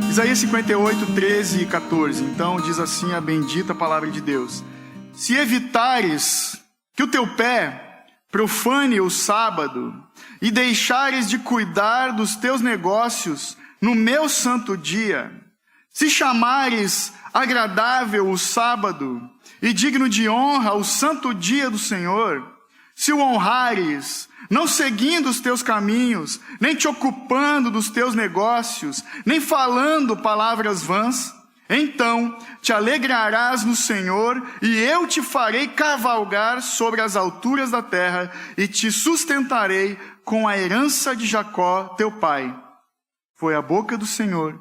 Isaías 58, 13 e 14. Então diz assim a bendita palavra de Deus: se evitares que o teu pé profane o sábado e deixares de cuidar dos teus negócios no meu santo dia, se chamares agradável o sábado e digno de honra o santo dia do Senhor, se o honrares, não seguindo os teus caminhos, nem te ocupando dos teus negócios, nem falando palavras vãs, então te alegrarás no Senhor, e eu te farei cavalgar sobre as alturas da terra, e te sustentarei com a herança de Jacó, teu pai. Foi a boca do Senhor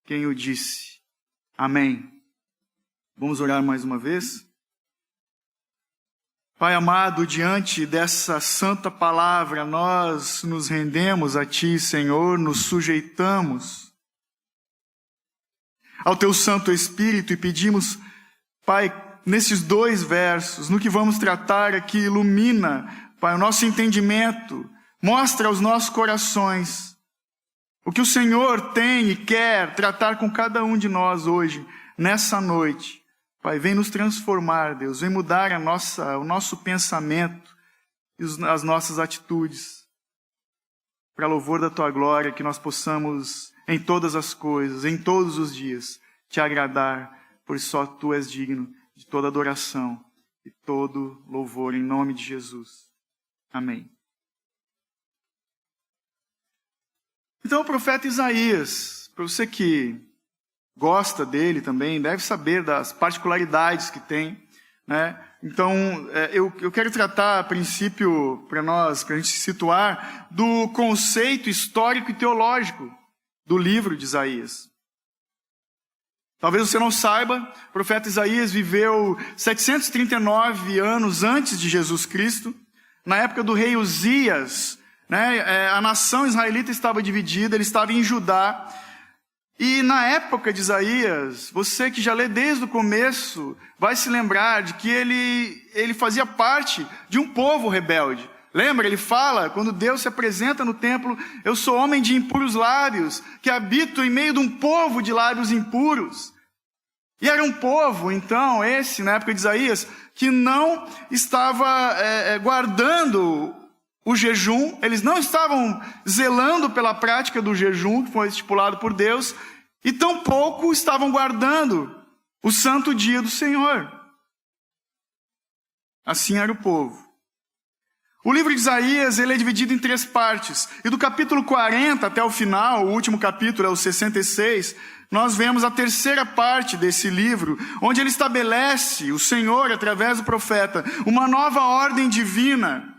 quem o disse. Amém. Vamos orar mais uma vez? Pai amado, diante dessa santa palavra, nós nos rendemos a Ti, Senhor, nos sujeitamos ao Teu Santo Espírito e pedimos, Pai, nesses 2 versos, no que vamos tratar aqui, ilumina, Pai, o nosso entendimento, mostra aos nossos corações o que o Senhor tem e quer tratar com cada um de nós hoje, nessa noite. Pai, vem nos transformar, Deus, vem mudar o nosso pensamento e as nossas atitudes, para louvor da Tua glória, que nós possamos, em todas as coisas, em todos os dias, Te agradar, pois só Tu és digno de toda adoração e todo louvor, em nome de Jesus. Amém. Então, o profeta Isaías, para você que gosta dele também, deve saber das particularidades que tem, né? Então, eu quero tratar, a princípio, para a gente se situar, do conceito histórico e teológico do livro de Isaías. Talvez você não saiba, o profeta Isaías viveu 739 anos antes de Jesus Cristo, na época do rei Uzias, né? A nação israelita estava dividida, ele estava em Judá. E na época de Isaías, você que já lê desde o começo, vai se lembrar de que ele fazia parte de um povo rebelde. Lembra? Ele fala, quando Deus se apresenta no templo: eu sou homem de impuros lábios, que habito em meio de um povo de lábios impuros. E era um povo, então, na época de Isaías, que não estava guardando o jejum, eles não estavam zelando pela prática do jejum, que foi estipulado por Deus, e tampouco estavam guardando o santo dia do Senhor. Assim era o povo. O livro de Isaías, ele é dividido em 3 partes, e do capítulo 40 até o final, o último capítulo é o 66, nós vemos a 3ª parte desse livro, onde ele estabelece, o Senhor, através do profeta, uma nova ordem divina,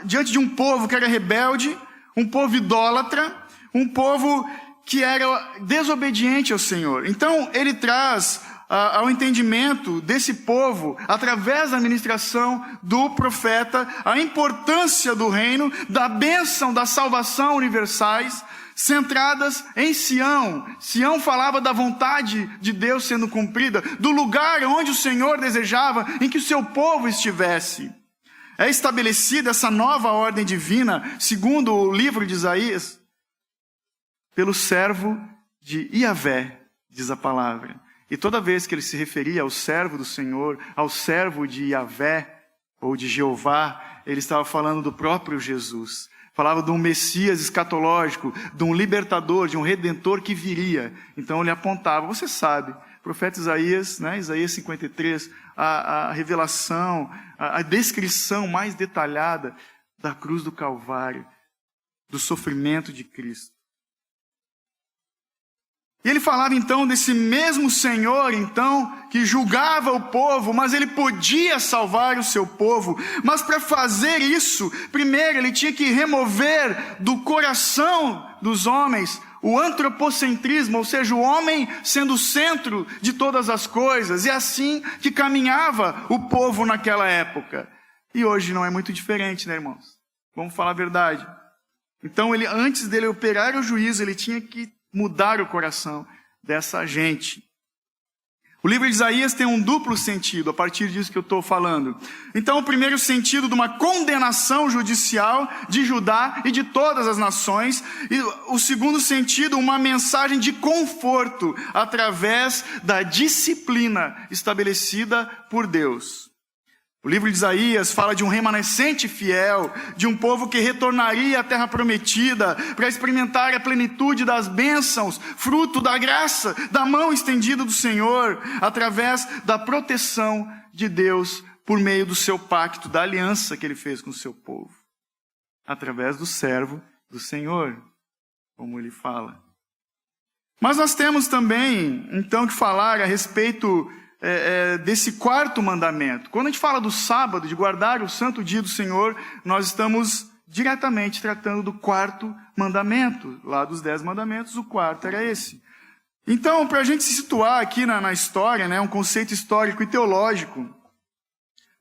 diante de um povo que era rebelde, um povo idólatra, um povo que era desobediente ao Senhor. Então, ele traz ao entendimento desse povo, através da ministração do profeta, a importância do reino, da bênção, da salvação universais, centradas em Sião. Sião falava da vontade de Deus sendo cumprida, do lugar onde o Senhor desejava em que o seu povo estivesse. É estabelecida essa nova ordem divina, segundo o livro de Isaías, pelo servo de Iavé, diz a palavra. E toda vez que ele se referia ao servo do Senhor, ao servo de Iavé, ou de Jeová, ele estava falando do próprio Jesus. Falava de um Messias escatológico, de um libertador, de um redentor que viria. Então ele apontava, você sabe, o profeta Isaías, né, Isaías 53, a revelação, a descrição mais detalhada da cruz do Calvário, do sofrimento de Cristo. E ele falava então desse mesmo Senhor, então, que julgava o povo, mas ele podia salvar o seu povo. Mas para fazer isso, primeiro ele tinha que remover do coração dos homens o antropocentrismo, ou seja, o homem sendo o centro de todas as coisas. E assim que caminhava o povo naquela época. E hoje não é muito diferente, né, irmãos? Vamos falar a verdade. Então, antes dele operar o juízo, ele tinha que mudar o coração dessa gente. O livro de Isaías tem um duplo sentido, a partir disso que eu estou falando. Então, o primeiro sentido de uma condenação judicial de Judá e de todas as nações. E o segundo sentido, uma mensagem de conforto através da disciplina estabelecida por Deus. O livro de Isaías fala de um remanescente fiel, de um povo que retornaria à terra prometida para experimentar a plenitude das bênçãos, fruto da graça, da mão estendida do Senhor, através da proteção de Deus por meio do seu pacto, da aliança que ele fez com o seu povo, através do servo do Senhor, como ele fala. Mas nós temos também, então, que falar a respeito desse quarto mandamento. Quando a gente fala do sábado, de guardar o santo dia do Senhor, nós estamos diretamente tratando do quarto mandamento. Lá dos 10 mandamentos, o quarto era esse. Então, para a gente se situar aqui na história, né, um conceito histórico e teológico,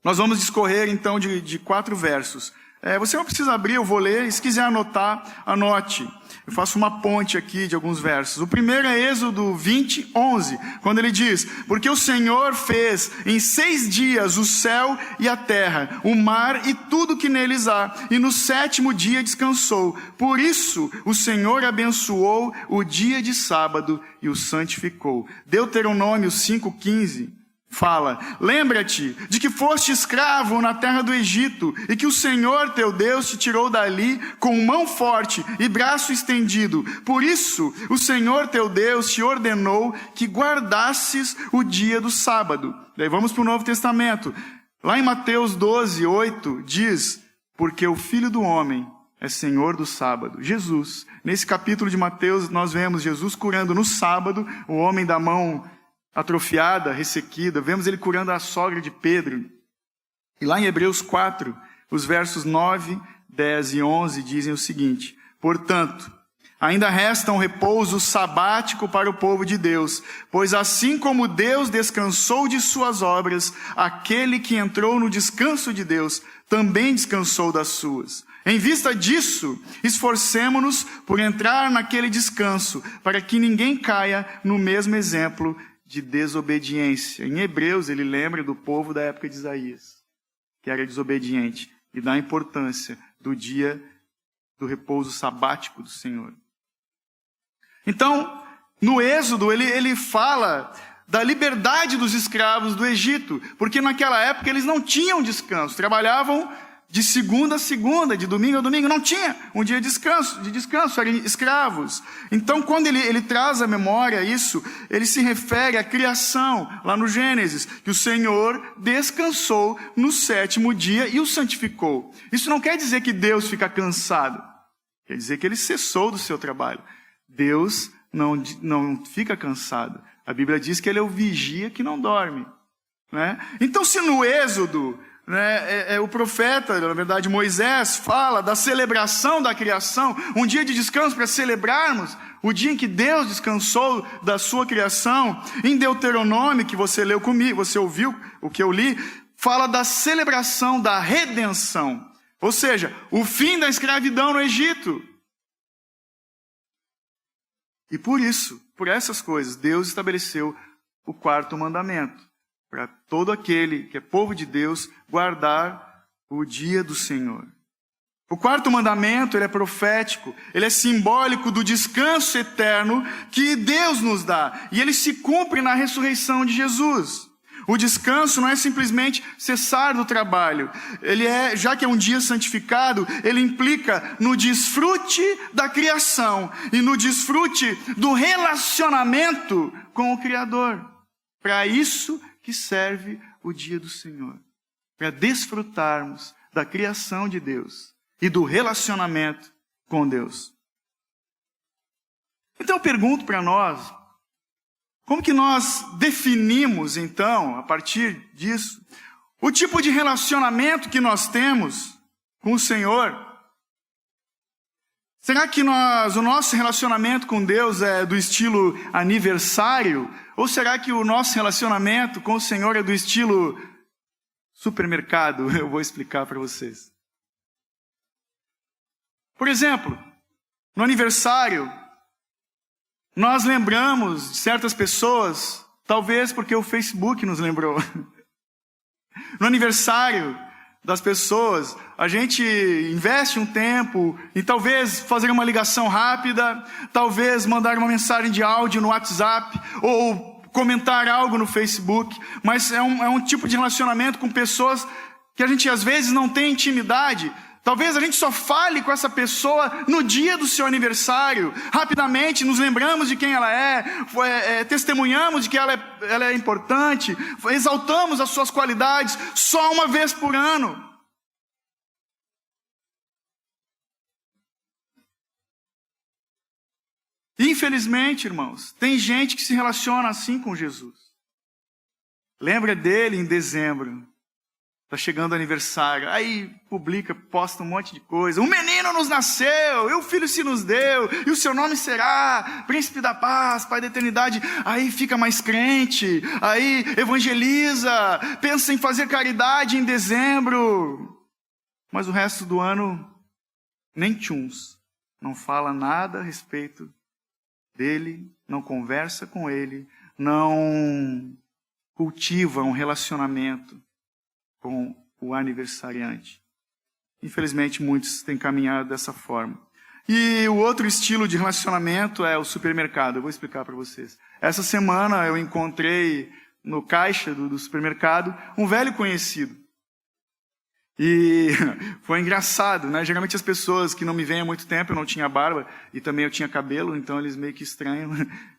nós vamos discorrer então de 4 versos. Você não precisa abrir, eu vou ler, e se quiser anotar, anote. Eu faço uma ponte aqui de alguns versos. O primeiro é Êxodo 20, 11, quando ele diz: porque o Senhor fez em 6 dias o céu e a terra, o mar e tudo que neles há, e no 7º dia descansou. Por isso o Senhor abençoou o dia de sábado e o santificou. Deuteronômio 5:15. Fala: lembra-te de que foste escravo na terra do Egito e que o Senhor teu Deus te tirou dali com mão forte e braço estendido. Por isso o Senhor teu Deus te ordenou que guardasses o dia do sábado. Daí vamos para o Novo Testamento. Lá em Mateus 12, 8 diz: porque o Filho do Homem é Senhor do sábado. Jesus, nesse capítulo de Mateus, nós vemos Jesus curando no sábado o homem da mão atrofiada, ressequida. Vemos ele curando a sogra de Pedro. E lá em Hebreus 4, os versos 9, 10 e 11 dizem o seguinte: portanto, ainda resta um repouso sabático para o povo de Deus, pois assim como Deus descansou de suas obras, aquele que entrou no descanso de Deus também descansou das suas. Em vista disso, esforcemo-nos por entrar naquele descanso, para que ninguém caia no mesmo exemplo de desobediência. Em Hebreus, ele lembra do povo da época de Isaías, que era desobediente, e dá a importância do dia do repouso sabático do Senhor. Então, no Êxodo, ele fala da liberdade dos escravos do Egito, porque naquela época eles não tinham descanso, trabalhavam de segunda a segunda, de domingo a domingo, não tinha um dia de descanso, eram escravos. Então, quando ele traz à memória isso, ele se refere à criação, lá no Gênesis, que o Senhor descansou no 7º dia e o santificou. Isso não quer dizer que Deus fica cansado, quer dizer que ele cessou do seu trabalho. Deus não fica cansado. A Bíblia diz que ele é o vigia que não dorme, né? Então, se no Êxodo, o profeta, na verdade Moisés, fala da celebração da criação, um dia de descanso para celebrarmos o dia em que Deus descansou da sua criação. Em Deuteronômio, que você leu comigo, você ouviu o que eu li, fala da celebração da redenção, ou seja, o fim da escravidão no Egito. E por isso, por essas coisas, Deus estabeleceu o 4º mandamento, para todo aquele que é povo de Deus guardar o dia do Senhor. O 4º mandamento, ele é profético, ele é simbólico do descanso eterno que Deus nos dá, e ele se cumpre na ressurreição de Jesus. O descanso não é simplesmente cessar do trabalho. Já que é um dia santificado, ele implica no desfrute da criação e no desfrute do relacionamento com o Criador. Para isso que serve o dia do Senhor, para desfrutarmos da criação de Deus e do relacionamento com Deus. Então eu pergunto para nós, como que nós definimos então, a partir disso, o tipo de relacionamento que nós temos com o Senhor? Será que o nosso relacionamento com Deus é do estilo aniversário? Ou será que o nosso relacionamento com o Senhor é do estilo supermercado? Eu vou explicar para vocês. Por exemplo, no aniversário, nós lembramos de certas pessoas, Talvez porque o Facebook nos lembrou. No aniversário das pessoas, a gente investe um tempo em talvez fazer uma ligação rápida, talvez mandar uma mensagem de áudio no WhatsApp, ou comentar algo no Facebook, mas é um tipo de relacionamento com pessoas que a gente às vezes não tem intimidade. Talvez a gente só fale com essa pessoa no dia do seu aniversário. Rapidamente nos lembramos de quem ela é, testemunhamos de que ela é importante, exaltamos as suas qualidades só uma vez por ano. Infelizmente, irmãos, tem gente que se relaciona assim com Jesus. Lembra dele em dezembro. Está chegando o aniversário, aí publica, posta um monte de coisa. Um menino nos nasceu, e o filho se nos deu, e o seu nome será Príncipe da Paz, Pai da Eternidade. Aí fica mais crente, aí evangeliza, pensa em fazer caridade em dezembro. Mas o resto do ano, nem tchuns. Não fala nada a respeito dele, não conversa com ele, não cultiva um relacionamento com o aniversariante. Infelizmente, muitos têm caminhado dessa forma. E o outro estilo de relacionamento é o supermercado. Eu vou explicar para vocês. Essa semana eu encontrei no caixa do supermercado um velho conhecido. E foi engraçado, né? Geralmente as pessoas que não me veem há muito tempo, eu não tinha barba e também eu tinha cabelo, então eles meio que estranham.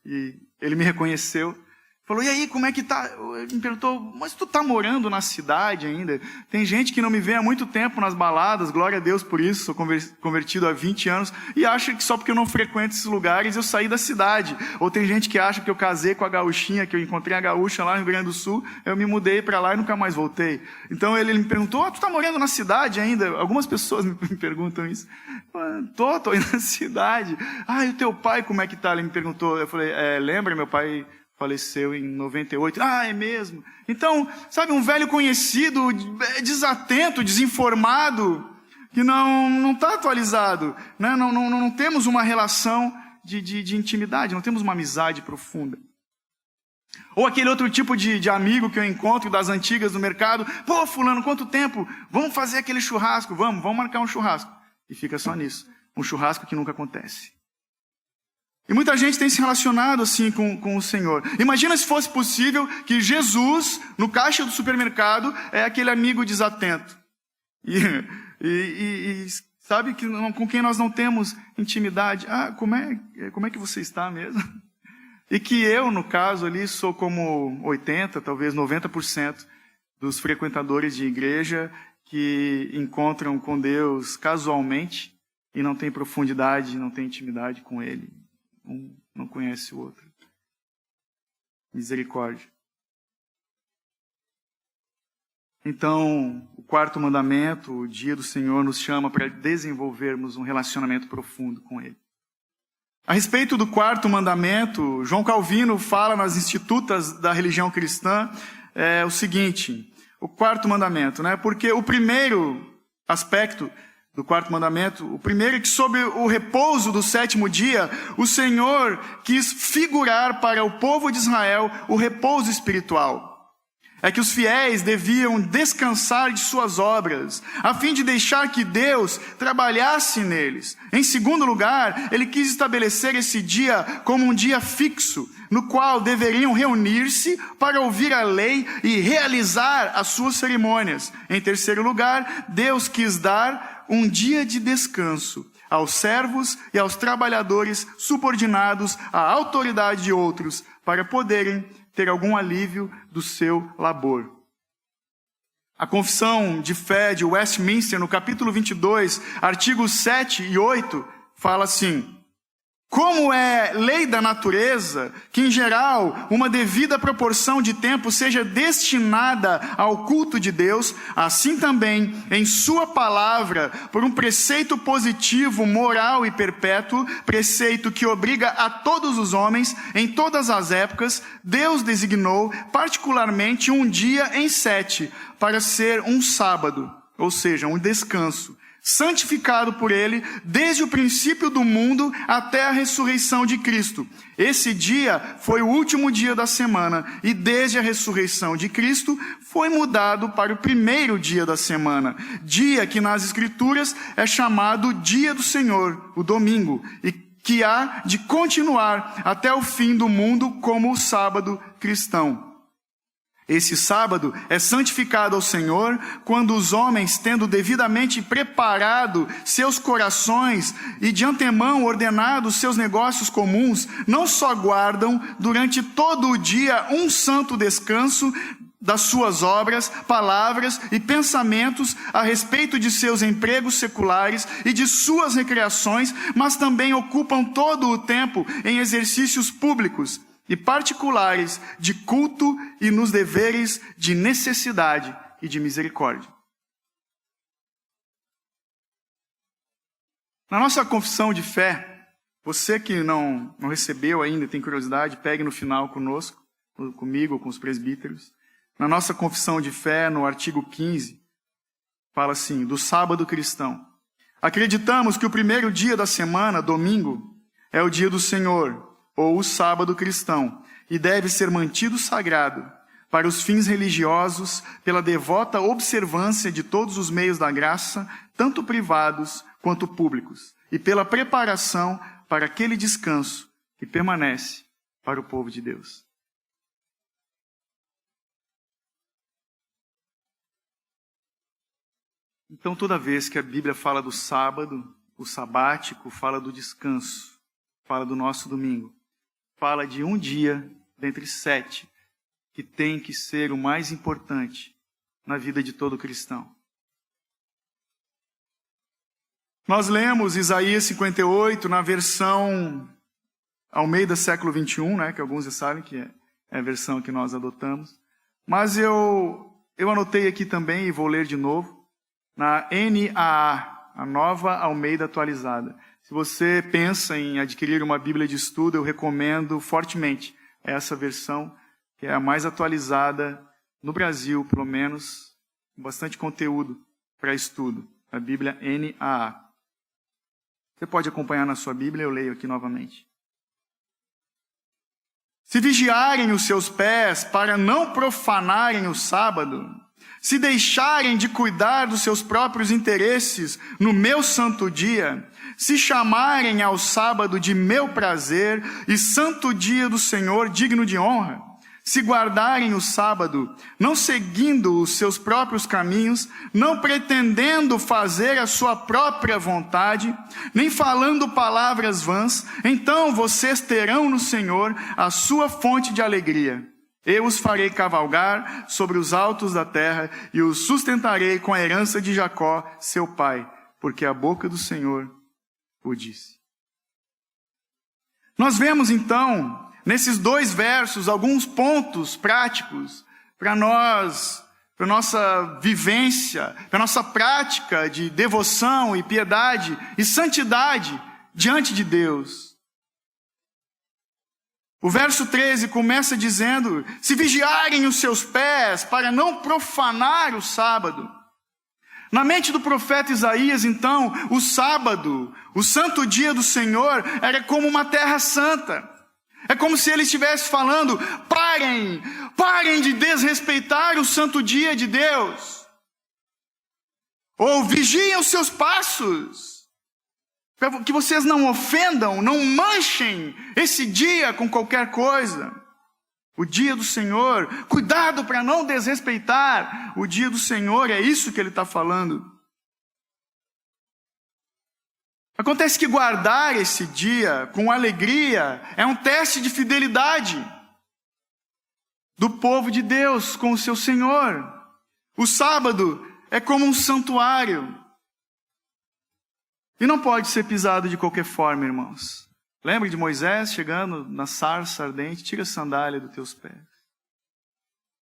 E ele me reconheceu. Falou, e aí, como é que tá? Ele me perguntou, mas tu tá morando na cidade ainda? Tem gente que não me vê há muito tempo nas baladas, glória a Deus por isso, sou convertido há 20 anos, e acha que só porque eu não frequento esses lugares eu saí da cidade. Ou tem gente que acha que eu casei com a gaúchinha, que eu encontrei a gaúcha lá no Rio Grande do Sul, eu me mudei para lá e nunca mais voltei. Então ele me perguntou, tu tá morando na cidade ainda? Algumas pessoas me perguntam isso. Tô indo na cidade. Ah, e o teu pai como é que tá? Ele me perguntou, eu falei, lembra, meu pai faleceu em 98. Ah, é mesmo? Então, sabe, um velho conhecido, desatento, desinformado, que não está atualizado. Né? Não temos uma relação de intimidade, não temos uma amizade profunda. Ou aquele outro tipo de amigo que eu encontro das antigas no mercado. Pô, fulano, quanto tempo? Vamos fazer aquele churrasco? Vamos marcar um churrasco. E fica só nisso. Um churrasco que nunca acontece. E muita gente tem se relacionado assim com o Senhor. Imagina se fosse possível que Jesus, no caixa do supermercado, é aquele amigo desatento. E sabe que com quem nós não temos intimidade. Ah, como é que você está mesmo? E que eu, no caso ali, sou como 80%, talvez 90% dos frequentadores de igreja que encontram com Deus casualmente e não tem profundidade, não tem intimidade com Ele. Um não conhece o outro. Misericórdia. Então, o quarto mandamento, o dia do Senhor, nos chama para desenvolvermos um relacionamento profundo com Ele. A respeito do quarto mandamento, João Calvino fala nas Institutas da religião cristã o seguinte, o quarto mandamento, né? Porque o primeiro aspecto do quarto mandamento, o primeiro é que sobre o repouso do sétimo dia, o Senhor quis figurar para o povo de Israel o repouso espiritual. É que os fiéis deviam descansar de suas obras, a fim de deixar que Deus trabalhasse neles. Em segundo lugar, ele quis estabelecer esse dia como um dia fixo, no qual deveriam reunir-se para ouvir a lei e realizar as suas cerimônias. Em terceiro lugar, Deus quis dar um dia de descanso aos servos e aos trabalhadores subordinados à autoridade de outros, para poderem ter algum alívio do seu labor. A Confissão de Fé de Westminster, no capítulo 22, artigos 7 e 8, fala assim: como é lei da natureza que, em geral, uma devida proporção de tempo seja destinada ao culto de Deus, assim também, em sua palavra, por um preceito positivo, moral e perpétuo, preceito que obriga a todos os homens, em todas as épocas, Deus designou particularmente um dia em 7, para ser um sábado, ou seja, um descanso, santificado por ele desde o princípio do mundo até a ressurreição de Cristo. Esse dia foi o último dia da semana e desde a ressurreição de Cristo foi mudado para o primeiro dia da semana, dia que nas Escrituras é chamado Dia do Senhor, o domingo, e que há de continuar até o fim do mundo como o sábado cristão. Esse sábado é santificado ao Senhor quando os homens, tendo devidamente preparado seus corações e de antemão ordenado seus negócios comuns, não só guardam durante todo o dia um santo descanso das suas obras, palavras e pensamentos a respeito de seus empregos seculares e de suas recreações, mas também ocupam todo o tempo em exercícios públicos e particulares de culto e nos deveres de necessidade e de misericórdia. Na nossa confissão de fé, você que não recebeu ainda, tem curiosidade, pegue no final conosco, comigo, com os presbíteros. Na nossa confissão de fé, no artigo 15, fala assim, do sábado cristão. Acreditamos que o primeiro dia da semana, domingo, é o dia do Senhor, ou o sábado cristão, e deve ser mantido sagrado para os fins religiosos pela devota observância de todos os meios da graça, tanto privados quanto públicos, e pela preparação para aquele descanso que permanece para o povo de Deus. Então, toda vez que a Bíblia fala do sábado, o sabático fala do descanso, fala do nosso domingo. Fala de um dia dentre 7 que tem que ser o mais importante na vida de todo cristão. Nós lemos Isaías 58 na versão Almeida século 21, né, que alguns já sabem que é a versão que nós adotamos. Mas eu anotei aqui também, e vou ler de novo, na NAA, a Nova Almeida Atualizada. Se você pensa em adquirir uma Bíblia de estudo, eu recomendo fortemente essa versão, que é a mais atualizada no Brasil, pelo menos, com bastante conteúdo para estudo, a Bíblia NAA. Você pode acompanhar na sua Bíblia, eu leio aqui novamente. Se vigiarem os seus pés para não profanarem o sábado, se deixarem de cuidar dos seus próprios interesses no meu santo dia, se chamarem ao sábado de meu prazer e santo dia do Senhor digno de honra, se guardarem o sábado, não seguindo os seus próprios caminhos, não pretendendo fazer a sua própria vontade, nem falando palavras vãs, então vocês terão no Senhor a sua fonte de alegria. Eu os farei cavalgar sobre os altos da terra e os sustentarei com a herança de Jacó, seu pai, porque a boca do Senhor o disse. Nós vemos então, nesses 2 versos, alguns pontos práticos para nossa vivência, para nossa prática de devoção e piedade e santidade diante de Deus. O verso 13 começa dizendo, se vigiarem os seus pés para não profanar o sábado. Na mente do profeta Isaías, então, o sábado, o santo dia do Senhor, era como uma terra santa. É como se ele estivesse falando, parem de desrespeitar o santo dia de Deus. Ou vigiem os seus passos, para que vocês não ofendam, não manchem esse dia com qualquer coisa. O dia do Senhor, cuidado para não desrespeitar o dia do Senhor, é isso que ele está falando. Acontece que guardar esse dia com alegria é um teste de fidelidade do povo de Deus com o seu Senhor. O sábado é como um santuário. E não pode ser pisado de qualquer forma, irmãos. Lembra de Moisés chegando na sarça ardente? Tira a sandália dos teus pés.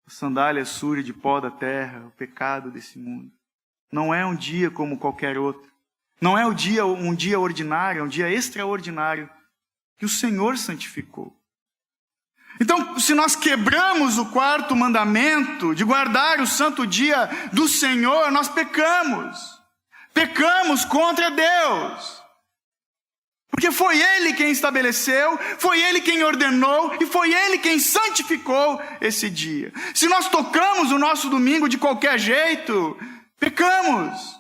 A sandália suja de pó da terra, o pecado desse mundo. Não é um dia como qualquer outro. Não é um dia ordinário, é um dia extraordinário que o Senhor santificou. Então, se nós quebramos o 4º mandamento de guardar o santo dia do Senhor, nós pecamos. Pecamos contra Deus. Porque foi Ele quem estabeleceu, foi Ele quem ordenou e foi Ele quem santificou esse dia. Se nós tocamos o nosso domingo de qualquer jeito, pecamos.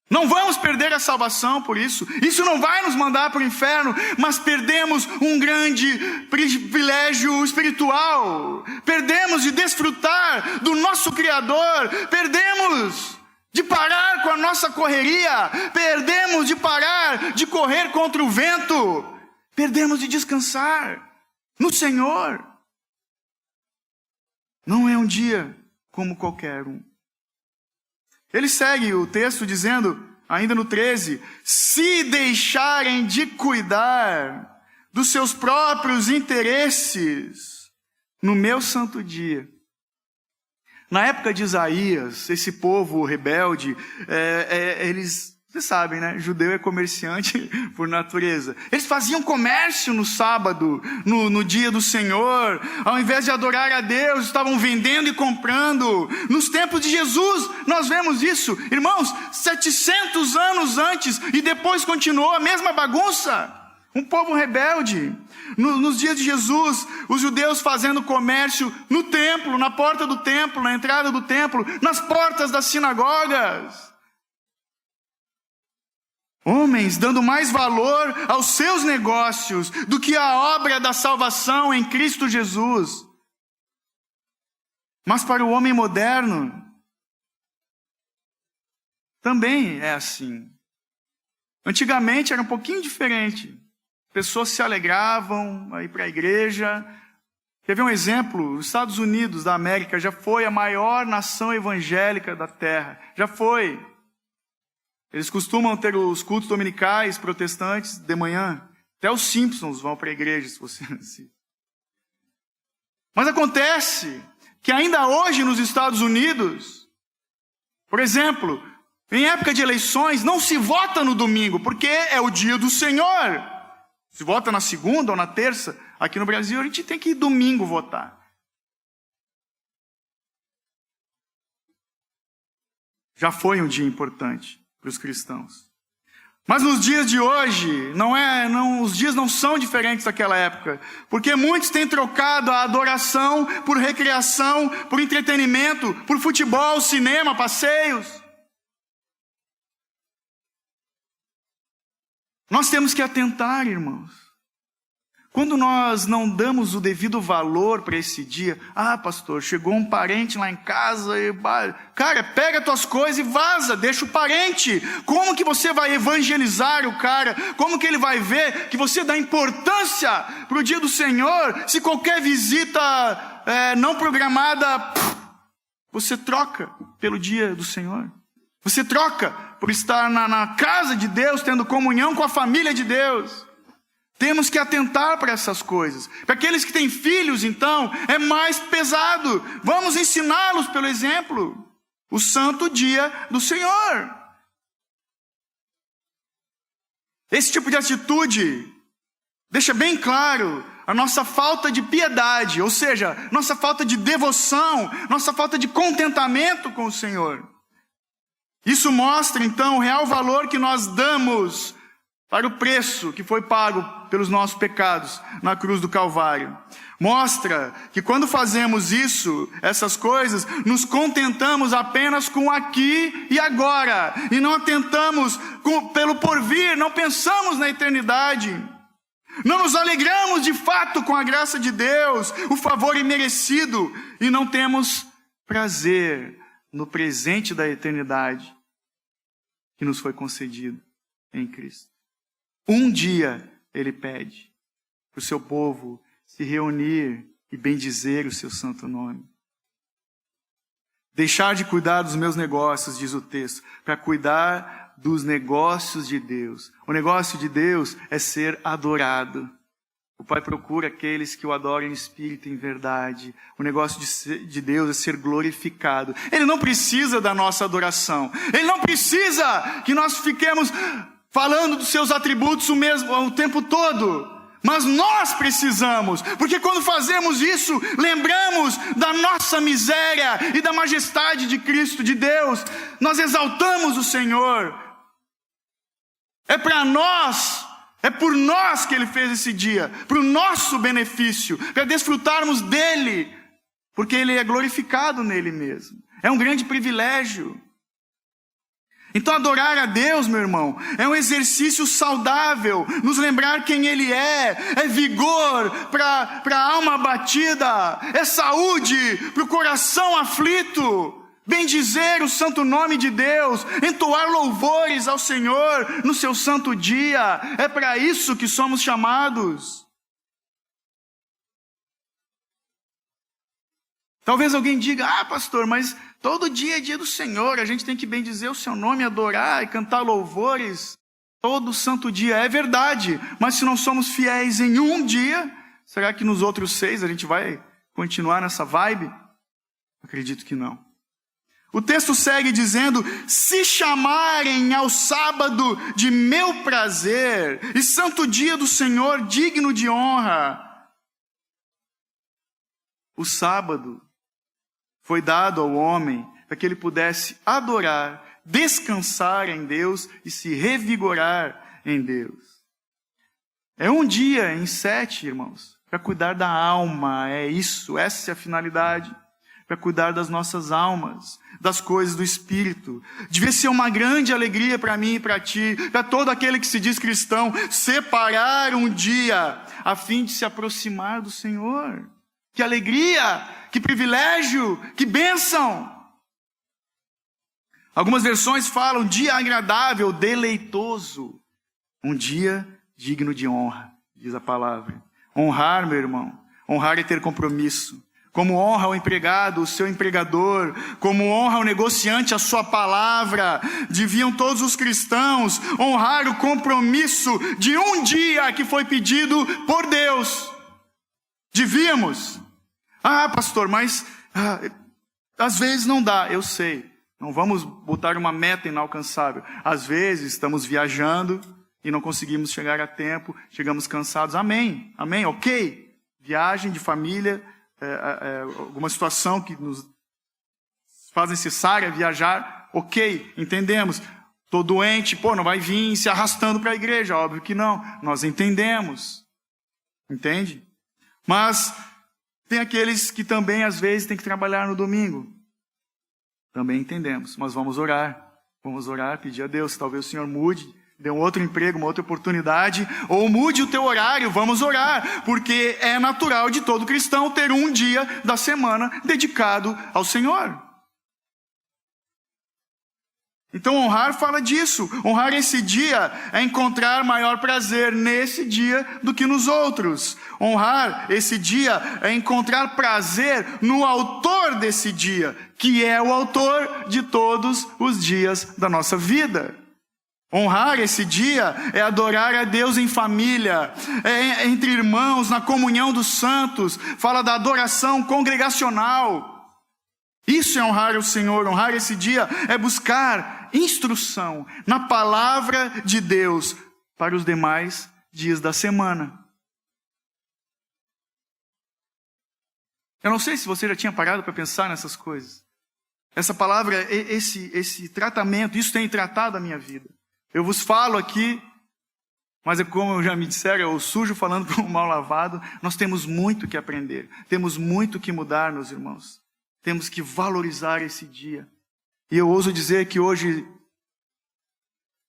Não vamos perder a salvação por isso. Isso não vai nos mandar para o inferno, mas perdemos um grande privilégio espiritual. Perdemos de desfrutar do nosso Criador. Perdemos de parar com a nossa correria. Perdemos de parar de correr contra o vento. Perdemos de descansar no Senhor. Não é um dia como qualquer um. Ele segue o texto dizendo, ainda no 13, se deixarem de cuidar dos seus próprios interesses no meu santo dia. Na época de Isaías, esse povo rebelde, eles... Vocês sabem, né? Judeu é comerciante por natureza. Eles faziam comércio no sábado, no dia do Senhor. Ao invés de adorar a Deus, estavam vendendo e comprando. Nos tempos de Jesus, nós vemos isso. Irmãos, 700 anos antes e depois continuou a mesma bagunça. Um povo rebelde. Nos dias de Jesus, os judeus fazendo comércio no templo, na porta do templo, na entrada do templo, nas portas das sinagogas. Homens dando mais valor aos seus negócios do que à obra da salvação em Cristo Jesus. Mas para o homem moderno, também é assim. Antigamente era um pouquinho diferente. Pessoas se alegravam a ir para a igreja. Quer ver um exemplo? Os Estados Unidos da América já foi a maior nação evangélica da terra. Já foi. Eles costumam ter os cultos dominicais protestantes de manhã. Até os Simpsons vão para a igreja, se você assiste. Mas acontece que ainda hoje nos Estados Unidos, por exemplo, em época de eleições, não se vota no domingo, porque é o dia do Senhor. Se vota na segunda ou na terça. Aqui no Brasil a gente tem que ir domingo votar. Já foi um dia importante para os cristãos. Mas nos dias de hoje, os dias não são diferentes daquela época, porque muitos têm trocado a adoração por recreação, por entretenimento, por futebol, cinema, passeios. Nós temos que atentar, irmãos. Quando nós não damos o devido valor para esse dia, pastor, chegou um parente lá em casa, cara, pega tuas coisas e vaza, deixa o parente. Como que você vai evangelizar o cara? Como que ele vai ver que você dá importância para o dia do Senhor, se qualquer visita não programada, você troca pelo dia do Senhor? Você troca por estar na casa de Deus, tendo comunhão com a família de Deus. Temos que atentar para essas coisas. Para aqueles que têm filhos, então, é mais pesado. Vamos ensiná-los pelo exemplo. O santo dia do Senhor. Esse tipo de atitude deixa bem claro a nossa falta de piedade, ou seja, nossa falta de devoção, nossa falta de contentamento com o Senhor. Isso mostra, então, o real valor que nós damos para o preço que foi pago pelos nossos pecados na cruz do Calvário. Mostra que quando fazemos isso, essas coisas, nos contentamos apenas com aqui e agora. E não atentamos pelo porvir, não pensamos na eternidade. Não nos alegramos de fato com a graça de Deus, o favor imerecido. E não temos prazer no presente da eternidade que nos foi concedido em Cristo. Um dia ele pede para o seu povo se reunir e bendizer o seu santo nome. Deixar de cuidar dos meus negócios, diz o texto, para cuidar dos negócios de Deus. O negócio de Deus é ser adorado. O Pai procura aqueles que o adorem em espírito e em verdade. O negócio de Deus é ser glorificado. Ele não precisa da nossa adoração. Ele não precisa que nós fiquemos falando dos seus atributos o tempo todo. Mas nós precisamos, porque quando fazemos isso, lembramos da nossa miséria e da majestade de Cristo, de Deus. Nós exaltamos o Senhor. É para nós, é por nós que Ele fez esse dia, para o nosso benefício, para desfrutarmos dEle, porque Ele é glorificado nele mesmo. É um grande privilégio. Então adorar a Deus, meu irmão, é um exercício saudável, nos lembrar quem Ele é vigor para a alma abatida, é saúde para o coração aflito, bendizer o santo nome de Deus, entoar louvores ao Senhor no seu santo dia, é para isso que somos chamados. Talvez alguém diga, pastor, mas todo dia é dia do Senhor, a gente tem que bendizer o seu nome, adorar e cantar louvores todo santo dia. É verdade, mas se não somos fiéis em um dia, será que nos outros 6 a gente vai continuar nessa vibe? Acredito que não. O texto segue dizendo, se chamarem ao sábado de meu prazer e santo dia do Senhor digno de honra. O sábado foi dado ao homem para que ele pudesse adorar, descansar em Deus e se revigorar em Deus. É um dia em 7, irmãos, para cuidar da alma, essa é a finalidade, para cuidar das nossas almas, das coisas do Espírito. Devia ser uma grande alegria para mim e para ti, para todo aquele que se diz cristão, separar um dia a fim de se aproximar do Senhor. Que alegria, que privilégio, que bênção. Algumas versões falam dia agradável, deleitoso. Um dia digno de honra, diz a palavra. Honrar, meu irmão, honrar é ter compromisso. Como honra o empregado, o seu empregador, como honra o negociante, a sua palavra. Deviam todos os cristãos honrar o compromisso de um dia que foi pedido por Deus. Devíamos. Pastor, mas às vezes não dá, eu sei. Não vamos botar uma meta inalcançável. Às vezes estamos viajando e não conseguimos chegar a tempo, chegamos cansados. Amém, ok. Viagem de família, alguma situação que nos faz necessária viajar, ok, entendemos. Estou doente, não vai vir se arrastando para a igreja, óbvio que não. Nós entendemos, entende? Mas tem aqueles que também, às vezes, têm que trabalhar no domingo. Também entendemos, mas vamos orar, pedir a Deus, talvez o Senhor mude, dê um outro emprego, uma outra oportunidade, ou mude o teu horário, vamos orar, porque é natural de todo cristão ter um dia da semana dedicado ao Senhor. Então honrar fala disso. Honrar esse dia é encontrar maior prazer nesse dia do que nos outros. Honrar esse dia é encontrar prazer no autor desse dia, que é o autor de todos os dias da nossa vida. Honrar esse dia é adorar a Deus em família, entre irmãos, na comunhão dos santos. Fala da adoração congregacional. Isso é honrar o Senhor. Honrar esse dia é buscar instrução na palavra de Deus para os demais dias da semana. Eu não sei se você já tinha parado para pensar nessas coisas. Essa palavra, esse tratamento, isso tem tratado a minha vida. Eu vos falo aqui, mas é como já me disseram, o sujo falando com o mal lavado. Nós temos muito que aprender, temos muito que mudar, meus irmãos. Temos que valorizar esse dia. E eu ouso dizer que hoje,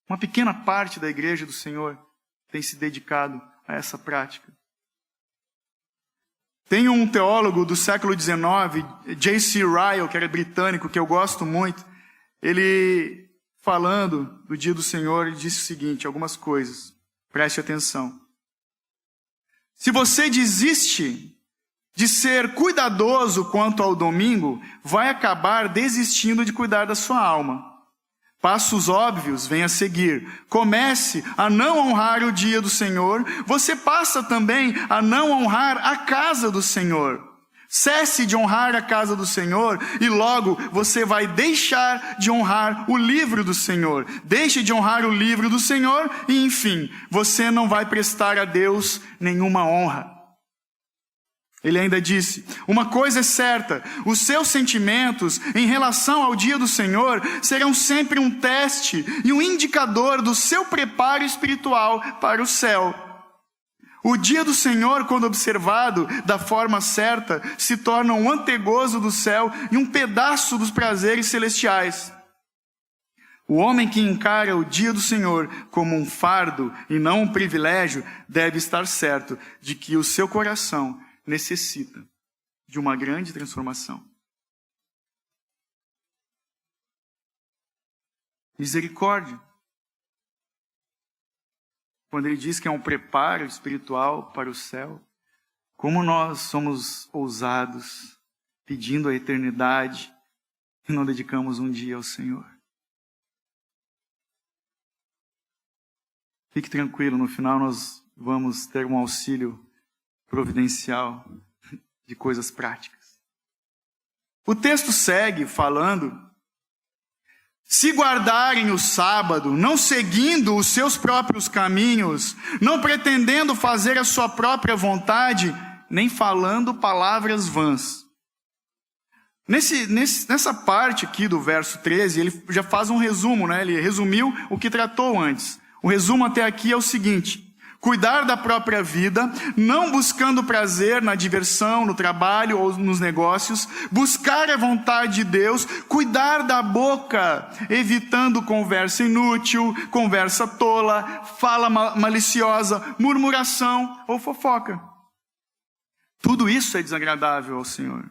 uma pequena parte da igreja do Senhor tem se dedicado a essa prática. Tem um teólogo do século XIX, J.C. Ryle, que era britânico, que eu gosto muito. Ele, falando do dia do Senhor, ele disse o seguinte, algumas coisas. Preste atenção. Se você desiste de ser cuidadoso quanto ao domingo, vai acabar desistindo de cuidar da sua alma. Passos óbvios vêm a seguir. Comece a não honrar o dia do Senhor. Você passa também a não honrar a casa do Senhor. Cesse de honrar a casa do Senhor e logo você vai deixar de honrar o livro do Senhor. Deixe de honrar o livro do Senhor e, enfim, você não vai prestar a Deus nenhuma honra. Ele ainda disse: uma coisa é certa, os seus sentimentos em relação ao dia do Senhor serão sempre um teste e um indicador do seu preparo espiritual para o céu. O dia do Senhor, quando observado da forma certa, se torna um antegozo do céu e um pedaço dos prazeres celestiais. O homem que encara o dia do Senhor como um fardo e não um privilégio, deve estar certo de que o seu coração necessita de uma grande transformação. Misericórdia. Quando ele diz que é um preparo espiritual para o céu, como nós somos ousados, pedindo a eternidade, e não dedicamos um dia ao Senhor. Fique tranquilo, no final nós vamos ter um auxílio providencial de coisas práticas. O texto segue falando: se guardarem o sábado, não seguindo os seus próprios caminhos, não pretendendo fazer a sua própria vontade, nem falando palavras vãs. Nessa parte aqui do verso 13, ele já faz um resumo, né? Ele resumiu o que tratou antes. O resumo até aqui é o seguinte: cuidar da própria vida, não buscando prazer na diversão, no trabalho ou nos negócios, buscar a vontade de Deus, cuidar da boca, evitando conversa inútil, conversa tola, fala maliciosa, murmuração ou fofoca. Tudo isso é desagradável ao Senhor.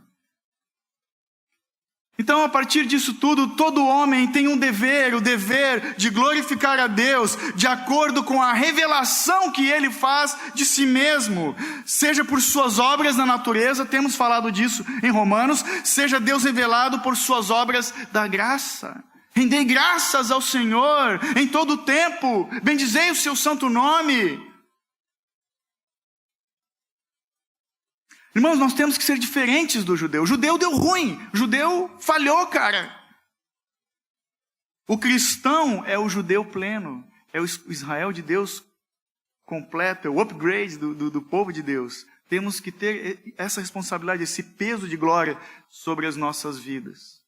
Então, a partir disso tudo, todo homem tem um dever, o dever de glorificar a Deus de acordo com a revelação que ele faz de si mesmo. Seja por suas obras na natureza, temos falado disso em Romanos, seja Deus revelado por suas obras da graça. Rendei graças ao Senhor em todo o tempo, bendizei o seu santo nome. Irmãos, nós temos que ser diferentes do judeu. O judeu deu ruim, o judeu falhou, cara. O cristão é o judeu pleno, é o Israel de Deus completo, é o upgrade do povo de Deus. Temos que ter essa responsabilidade, esse peso de glória sobre as nossas vidas.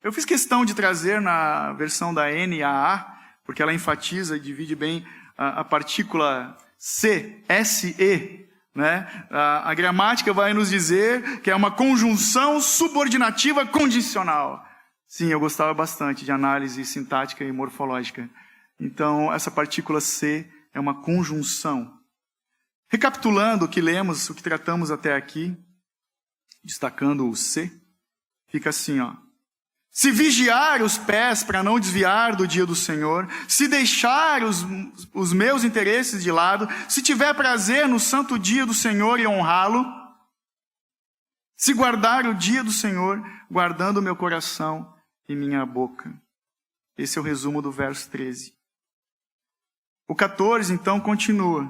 Eu fiz questão de trazer na versão da NAA, porque ela enfatiza e divide bem a partícula C, S-E, né? A gramática vai nos dizer que é uma conjunção subordinativa condicional. Sim, eu gostava bastante de análise sintática e morfológica. Então, essa partícula C é uma conjunção. Recapitulando o que lemos, o que tratamos até aqui, destacando o C, fica assim, ó. Se vigiar os pés para não desviar do dia do Senhor, se deixar os meus interesses de lado, se tiver prazer no santo dia do Senhor e honrá-lo, se guardar o dia do Senhor, guardando o meu coração e minha boca. Esse é o resumo do verso 13. O 14, então, continua.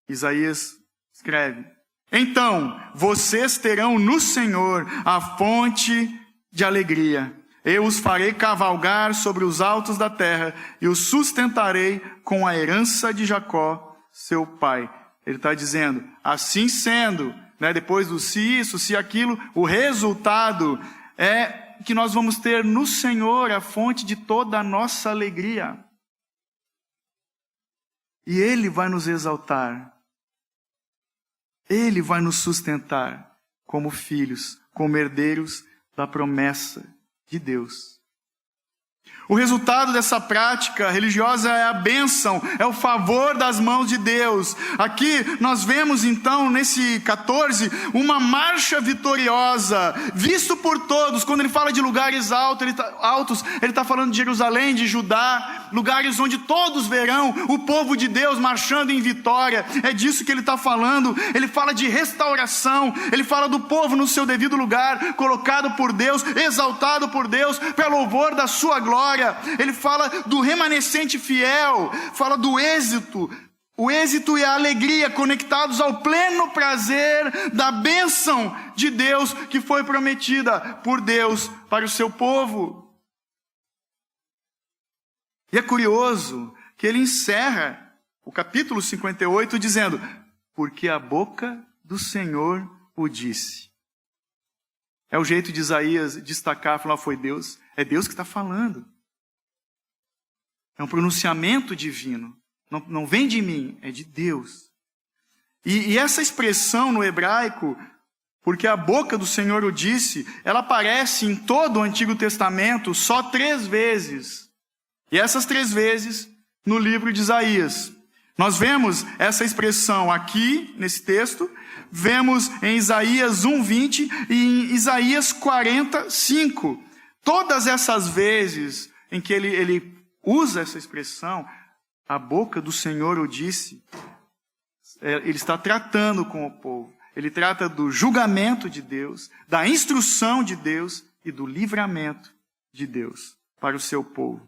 Isaías escreve: então, vocês terão no Senhor a fonte de alegria. Eu os farei cavalgar sobre os altos da terra e os sustentarei com a herança de Jacó, seu pai. Ele está dizendo, assim sendo, né, depois do se isso, se aquilo, o resultado é que nós vamos ter no Senhor a fonte de toda a nossa alegria. E Ele vai nos exaltar. Ele vai nos sustentar como filhos, como herdeiros da promessa de Deus. O resultado dessa prática religiosa é a bênção, é o favor das mãos de Deus. Aqui nós vemos então, nesse 14, uma marcha vitoriosa, visto por todos. Quando ele fala de lugares altos, ele está falando de Jerusalém, de Judá, lugares onde todos verão o povo de Deus marchando em vitória. É disso que ele está falando. Ele fala de restauração, ele fala do povo no seu devido lugar, colocado por Deus, exaltado por Deus, para louvor da sua glória. Ele fala do remanescente fiel, fala do êxito o êxito e a alegria conectados ao pleno prazer da bênção de Deus que foi prometida por Deus para o seu povo. E é curioso que ele encerra o capítulo 58 dizendo: porque a boca do Senhor o disse. É o jeito de Isaías destacar, falar, foi Deus. É Deus que está falando. É um pronunciamento divino. Não vem de mim, é de Deus. E essa expressão no hebraico, porque a boca do Senhor o disse, ela aparece em todo o Antigo Testamento só 3 vezes. E essas 3 vezes no livro de Isaías. Nós vemos essa expressão aqui, nesse texto, vemos em Isaías 1:20 e em Isaías 40:5. Todas essas vezes em que ele usa essa expressão, a boca do Senhor o disse, ele está tratando com o povo. Ele trata do julgamento de Deus, da instrução de Deus e do livramento de Deus para o seu povo.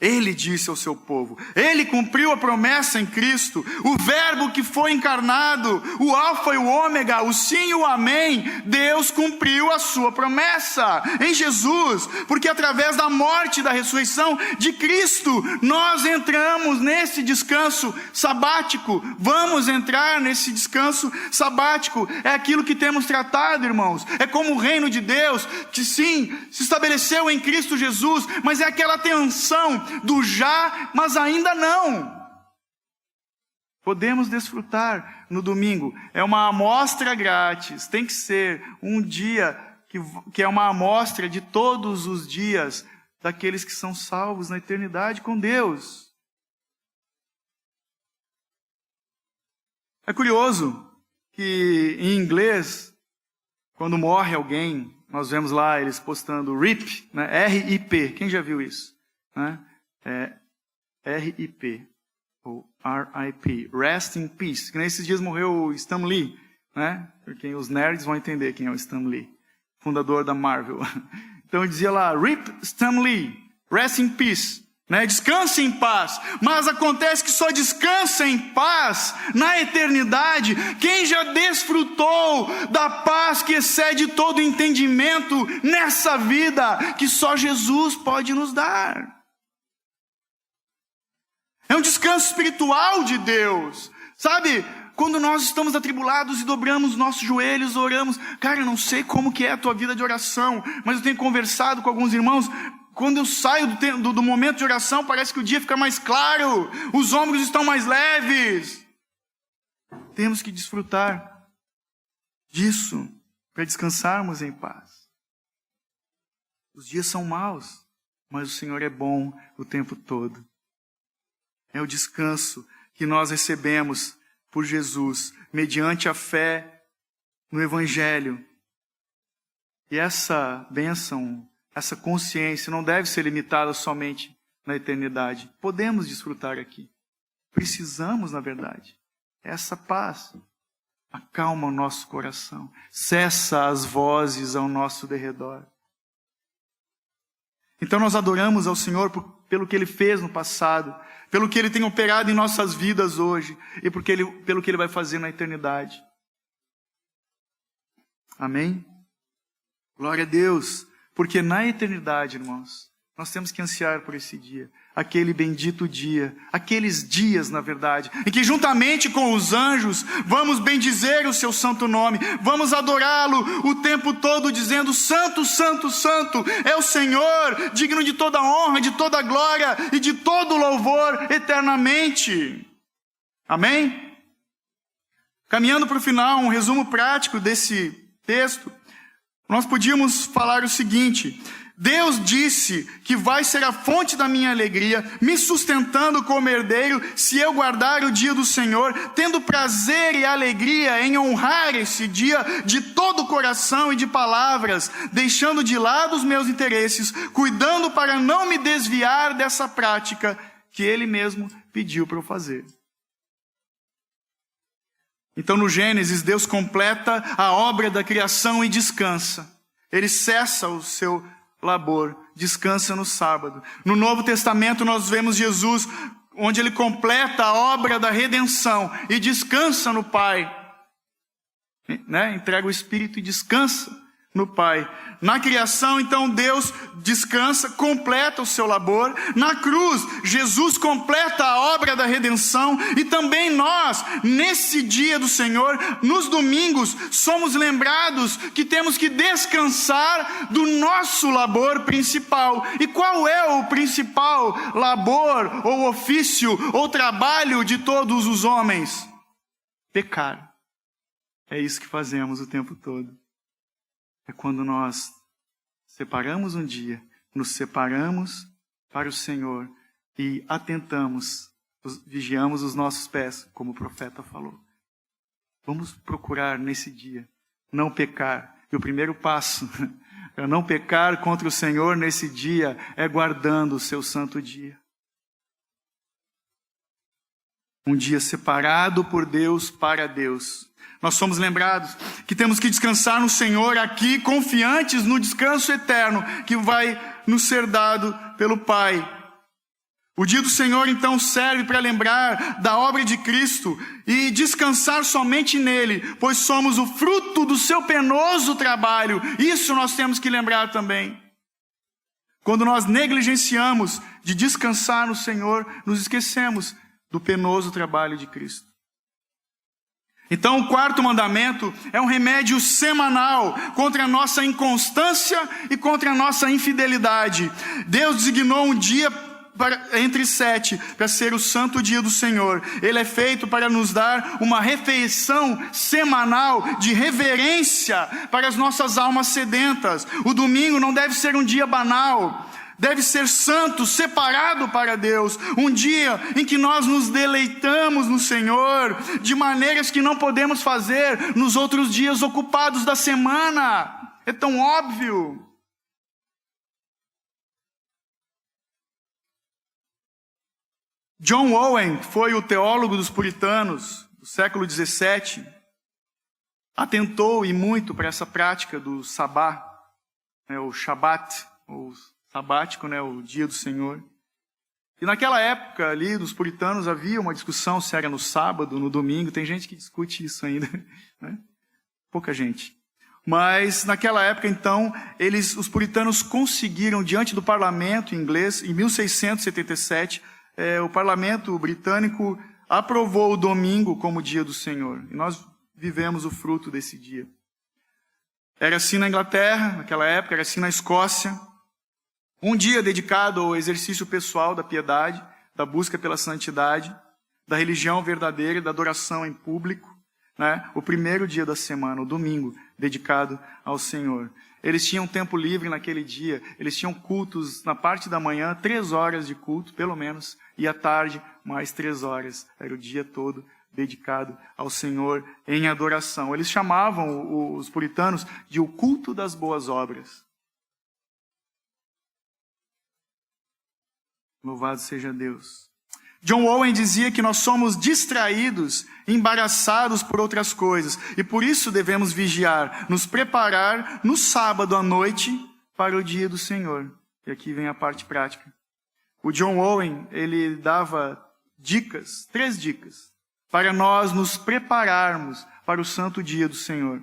Ele disse ao seu povo, ele cumpriu a promessa em Cristo, o verbo que foi encarnado, o alfa e o ômega, o sim e o amém. Deus cumpriu a sua promessa em Jesus, porque através da morte e da ressurreição de Cristo, nós entramos nesse descanso sabático. Vamos entrar nesse descanso sabático. É aquilo que temos tratado, irmãos. É como o reino de Deus, que sim, se estabeleceu em Cristo Jesus, mas é aquela tensão do já, mas ainda não. Podemos desfrutar no domingo. É uma amostra grátis. Tem que ser um dia que é uma amostra de todos os dias daqueles que são salvos na eternidade com Deus. É curioso que em inglês, quando morre alguém, nós vemos lá eles postando RIP, né? R-I-P. Quem já viu isso? Né? R-I-P, ou R-I-P, Rest in Peace. Que nesses dias morreu o Stan Lee, né? Porque os nerds vão entender quem é o Stan Lee, fundador da Marvel. Então ele dizia lá, RIP Stan Lee, Rest in Peace, né? Descanse em paz. Mas acontece que só descansa em paz na eternidade quem já desfrutou da paz que excede todo entendimento nessa vida, que só Jesus pode nos dar. É um descanso espiritual de Deus. Sabe, quando nós estamos atribulados e dobramos nossos joelhos, oramos. Cara, eu não sei como que é a tua vida de oração, mas eu tenho conversado com alguns irmãos. Quando eu saio do momento de oração, parece que o dia fica mais claro. Os ombros estão mais leves. Temos que desfrutar disso para descansarmos em paz. Os dias são maus, mas o Senhor é bom o tempo todo. É o descanso que nós recebemos por Jesus, mediante a fé no Evangelho. E essa bênção, essa consciência não deve ser limitada somente na eternidade. Podemos desfrutar aqui. Precisamos, na verdade. Essa paz acalma o nosso coração, cessa as vozes ao nosso derredor. Então nós adoramos ao Senhor pelo que Ele fez no passado, pelo que Ele tem operado em nossas vidas hoje e pelo que Ele vai fazer na eternidade. Amém? Glória a Deus, porque na eternidade, irmãos, nós temos que ansiar por esse dia, aquele bendito dia, aqueles dias, na verdade, em que juntamente com os anjos vamos bendizer o seu santo nome, vamos adorá-lo o tempo todo dizendo, Santo, Santo, Santo, é o Senhor, digno de toda honra, de toda glória e de todo louvor eternamente. Amém? Caminhando para o final, um resumo prático desse texto, nós podíamos falar o seguinte: Deus disse que vai ser a fonte da minha alegria, me sustentando como herdeiro, se eu guardar o dia do Senhor, tendo prazer e alegria em honrar esse dia de todo o coração e de palavras, deixando de lado os meus interesses, cuidando para não me desviar dessa prática que Ele mesmo pediu para eu fazer. Então no Gênesis, Deus completa a obra da criação e descansa. Ele cessa o seu labor, descansa no sábado. No Novo Testamento nós vemos Jesus onde ele completa a obra da redenção e descansa no Pai. Né? Entrega o Espírito e descansa no Pai. Na criação, então, Deus descansa, completa o seu labor. Na cruz, Jesus completa a obra da redenção. E também nós, nesse dia do Senhor, nos domingos, somos lembrados que temos que descansar do nosso labor principal. E qual é o principal labor, ou ofício, ou trabalho de todos os homens? Pecar. É isso que fazemos o tempo todo. É quando nós separamos um dia, nos separamos para o Senhor e atentamos, vigiamos os nossos pés, como o profeta falou. Vamos procurar nesse dia não pecar. E o primeiro passo para não pecar contra o Senhor nesse dia é guardando o seu santo dia. Um dia separado por Deus para Deus. Nós somos lembrados que temos que descansar no Senhor aqui, confiantes no descanso eterno que vai nos ser dado pelo Pai. O dia do Senhor, então, serve para lembrar da obra de Cristo e descansar somente nele, pois somos o fruto do seu penoso trabalho. Isso nós temos que lembrar também. Quando nós negligenciamos de descansar no Senhor, nos esquecemos do penoso trabalho de Cristo. Então, o quarto mandamento é um remédio semanal contra a nossa inconstância e contra a nossa infidelidade. Deus designou um dia entre 7 para ser o santo dia do Senhor. Ele é feito para nos dar uma refeição semanal de reverência para as nossas almas sedentas. O domingo não deve ser um dia banal. Deve ser santo, separado para Deus. Um dia em que nós nos deleitamos no Senhor, de maneiras que não podemos fazer nos outros dias ocupados da semana. É tão óbvio. John Owen foi o teólogo dos puritanos do século XVII. Atentou e muito para essa prática do sabá, o Shabat, ou sabático, o dia do Senhor. E naquela época ali dos puritanos havia uma discussão se era no sábado, no domingo. Tem gente que discute isso ainda, né? Pouca gente. Mas naquela época então, os puritanos conseguiram, diante do parlamento inglês, em 1677, o parlamento britânico aprovou o domingo como dia do Senhor. E nós vivemos o fruto desse dia. Era assim na Inglaterra, naquela época, era assim na Escócia. Um dia dedicado ao exercício pessoal da piedade, da busca pela santidade, da religião verdadeira e da adoração em público, né? O primeiro dia da semana, o domingo, dedicado ao Senhor. Eles tinham tempo livre naquele dia, eles tinham cultos na parte da manhã, 3 horas de culto, pelo menos, e à tarde, mais 3 horas. Era o dia todo dedicado ao Senhor em adoração. Eles chamavam, os puritanos, de o culto das boas obras. Louvado seja Deus. John Owen dizia que nós somos distraídos, embaraçados por outras coisas, e por isso devemos vigiar, nos preparar no sábado à noite para o dia do Senhor. E aqui vem a parte prática. O John Owen, ele dava 3 dicas, para nós nos prepararmos para o santo dia do Senhor.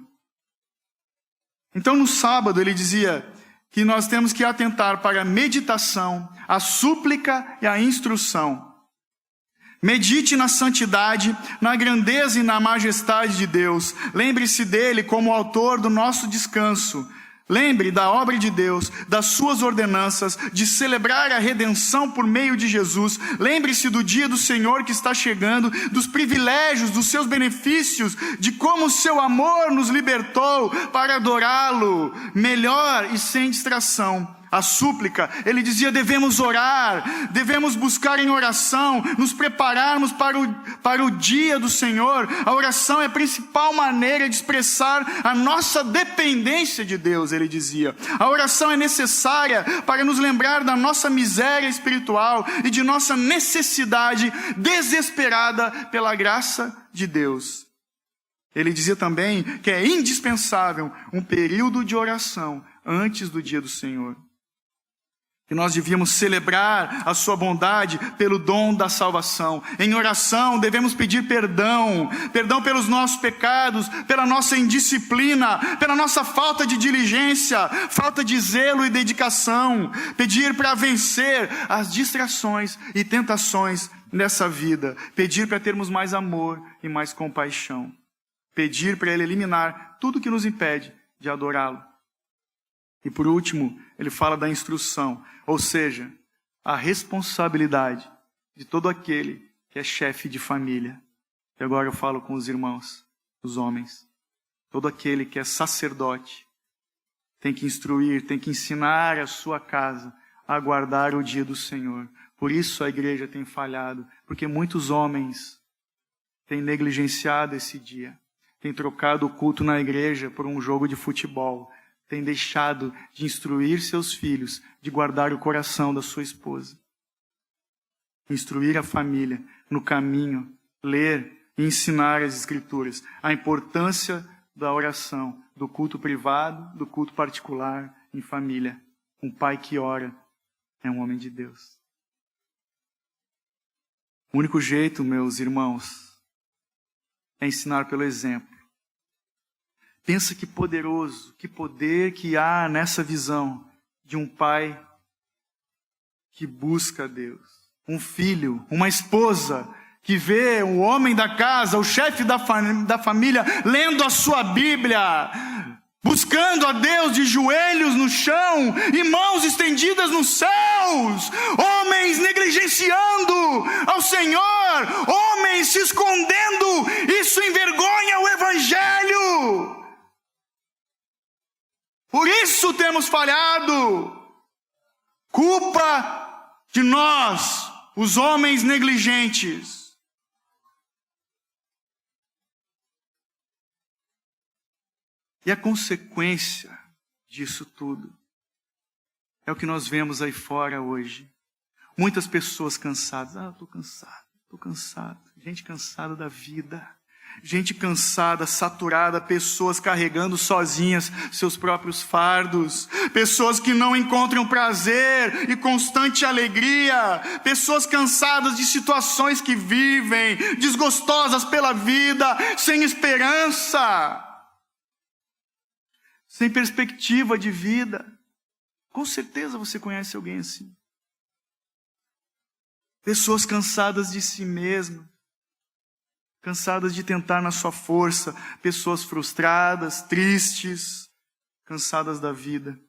Então, no sábado, ele dizia que nós temos que atentar para a meditação, a súplica e a instrução. Medite na santidade, na grandeza e na majestade de Deus. Lembre-se dele como autor do nosso descanso. Lembre da obra de Deus, das suas ordenanças, de celebrar a redenção por meio de Jesus. Lembre-se do dia do Senhor que está chegando, dos privilégios, dos seus benefícios, de como o seu amor nos libertou para adorá-lo melhor e sem distração. A súplica, ele dizia, devemos orar, devemos buscar em oração, nos prepararmos para o dia do Senhor. A oração é a principal maneira de expressar a nossa dependência de Deus, ele dizia. A oração é necessária para nos lembrar da nossa miséria espiritual e de nossa necessidade desesperada pela graça de Deus. Ele dizia também que é indispensável um período de oração antes do dia do Senhor. que nós devíamos celebrar a sua bondade pelo dom da salvação. Em oração, devemos pedir perdão pelos nossos pecados, pela nossa indisciplina, pela nossa falta de diligência, falta de zelo e dedicação. Pedir para vencer as distrações e tentações nessa vida. Pedir para termos mais amor e mais compaixão. Pedir para Ele eliminar tudo que nos impede de adorá-lo. E por último, ele fala da instrução, ou seja, a responsabilidade de todo aquele que é chefe de família. E agora eu falo com os irmãos, os homens. Todo aquele que é sacerdote tem que instruir, tem que ensinar a sua casa a guardar o dia do Senhor. Por isso a igreja tem falhado, porque muitos homens têm negligenciado esse dia, têm trocado o culto na igreja por um jogo de futebol, tem deixado de instruir seus filhos, de guardar o coração da sua esposa. Instruir a família no caminho, ler e ensinar as Escrituras. A importância da oração, do culto privado, do culto particular, em família. Um pai que ora é um homem de Deus. O único jeito, meus irmãos, é ensinar pelo exemplo. Pensa que poderoso, que poder que há nessa visão de um pai que busca a Deus. Um filho, uma esposa que vê o homem da casa, o chefe da família, lendo a sua Bíblia, buscando a Deus de joelhos no chão e mãos estendidas nos céus. Homens negligenciando ao Senhor, homens se escondendo. Isso envergonha o Evangelho. Por isso temos falhado. Culpa de nós, os homens negligentes. E a consequência disso tudo é o que nós vemos aí fora hoje. Muitas pessoas cansadas. Estou cansado. Gente cansada da vida. Gente cansada, saturada, pessoas carregando sozinhas seus próprios fardos, pessoas que não encontram prazer e constante alegria, pessoas cansadas de situações que vivem, desgostosas pela vida, sem esperança, sem perspectiva de vida. Com certeza você conhece alguém assim. Pessoas cansadas de si mesmas, cansadas de tentar na sua força, pessoas frustradas, tristes, cansadas da vida.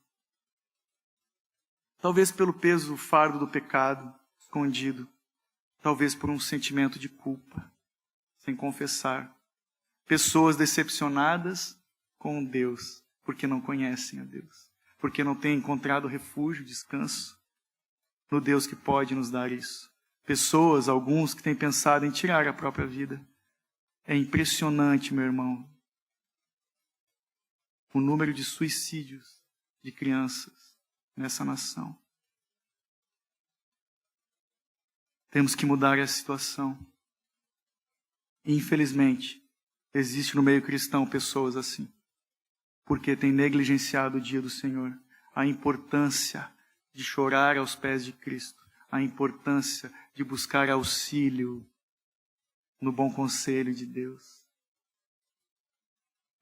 Talvez pelo peso do fardo do pecado escondido, talvez por um sentimento de culpa, sem confessar. Pessoas decepcionadas com Deus, porque não conhecem a Deus, porque não têm encontrado refúgio, descanso no Deus que pode nos dar isso. Pessoas, alguns que têm pensado em tirar a própria vida. É impressionante, meu irmão, o número de suicídios de crianças nessa nação. Temos que mudar essa situação. Infelizmente, existe no meio cristão pessoas assim, porque têm negligenciado o dia do Senhor, a importância de chorar aos pés de Cristo, a importância de buscar auxílio no bom conselho de Deus.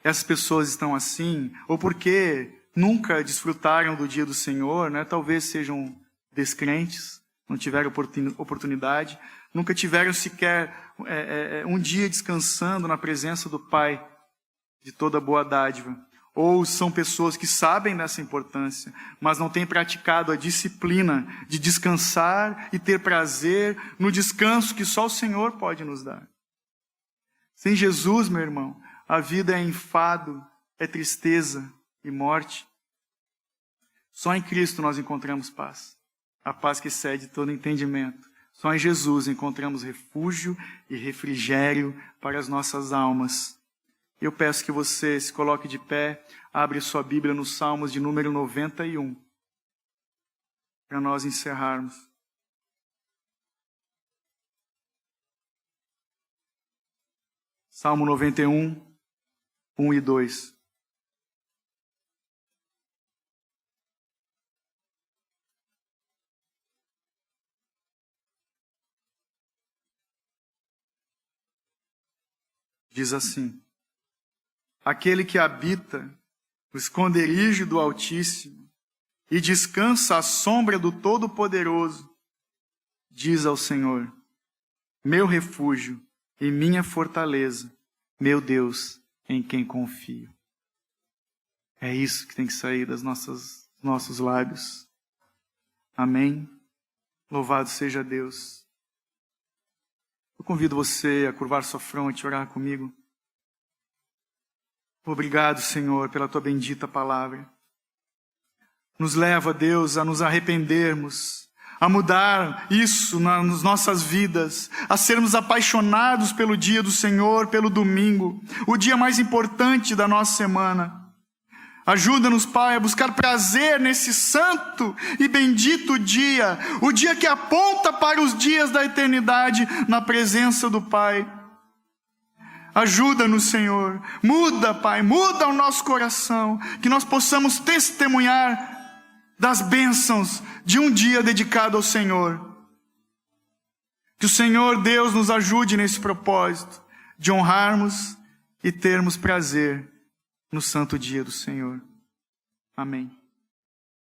Essas pessoas estão assim, ou porque nunca desfrutaram do dia do Senhor, né? Talvez sejam descrentes, não tiveram oportunidade, nunca tiveram sequer um dia descansando na presença do Pai de toda boa dádiva. Ou são pessoas que sabem dessa importância, mas não têm praticado a disciplina de descansar e ter prazer no descanso que só o Senhor pode nos dar. Sem Jesus, meu irmão, a vida é enfado, é tristeza e morte. Só em Cristo nós encontramos paz, a paz que excede todo entendimento. Só em Jesus encontramos refúgio e refrigério para as nossas almas. Eu peço que você se coloque de pé, abre sua Bíblia nos Salmos de número 91, para nós encerrarmos. Salmo 91, 1 e 2. diz assim: aquele que habita no esconderijo do Altíssimo e descansa à sombra do Todo-Poderoso, diz ao Senhor: meu refúgio e minha fortaleza, meu Deus, em quem confio. É isso que tem que sair dos nossos lábios. Amém? Louvado seja Deus. Eu convido você a curvar sua fronte e orar comigo. Obrigado, Senhor, pela tua bendita palavra. Nos leva, Deus, a nos arrependermos, a mudar isso nas nossas vidas, a sermos apaixonados pelo dia do Senhor, pelo domingo, o dia mais importante da nossa semana. Ajuda-nos, Pai, a buscar prazer nesse santo e bendito dia, o dia que aponta para os dias da eternidade na presença do Pai. Ajuda-nos, Senhor. Muda, Pai, muda o nosso coração, que nós possamos testemunhar das bênçãos de um dia dedicado ao Senhor. Que o Senhor Deus nos ajude nesse propósito de honrarmos e termos prazer no santo dia do Senhor. Amém.